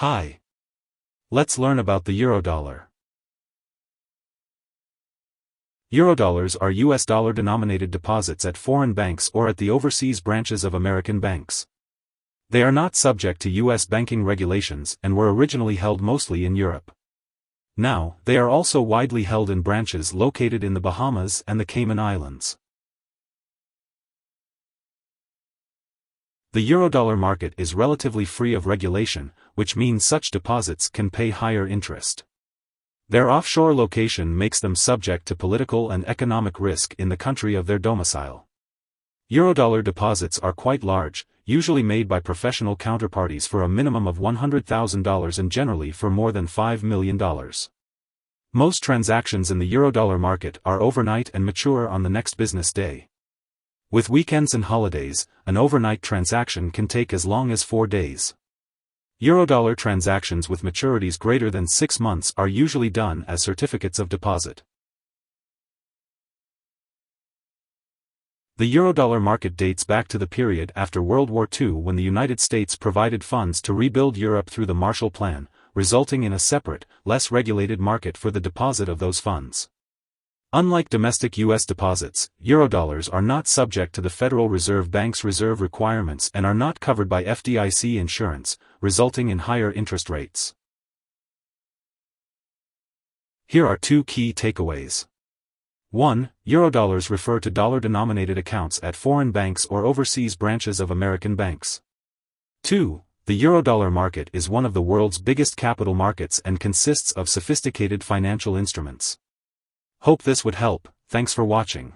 Hi. Let's learn about the Eurodollar. Eurodollars are US dollar-denominated deposits at foreign banks or at the overseas branches of American banks. They are not subject to US banking regulations and were originally held mostly in Europe. Now, they are also widely held in branches located in the Bahamas and the Cayman Islands. The Eurodollar market is relatively free of regulation, which means such deposits can pay higher interest. Their offshore location makes them subject to political and economic risk in the country of their domicile. Eurodollar deposits are quite large, usually made by professional counterparties for a minimum of $100,000 and generally for more than $5 million. Most transactions in the Eurodollar market are overnight and mature on the next business day. With weekends and holidays, an overnight transaction can take as long as 4 days. Eurodollar transactions with maturities greater than 6 months are usually done as certificates of deposit. The Eurodollar market dates back to the period after World War II when the United States provided funds to rebuild Europe through the Marshall Plan, resulting in a separate, less regulated market for the deposit of those funds. Unlike domestic U.S. deposits, Eurodollars are not subject to the Federal Reserve Bank's reserve requirements and are not covered by FDIC insurance, resulting in higher interest rates. Here are 2 key takeaways. 1. Eurodollars refer to dollar-denominated accounts at foreign banks or overseas branches of American banks. 2. The Eurodollar market is one of the world's biggest capital markets and consists of sophisticated financial instruments. Hope this would help. Thanks for watching.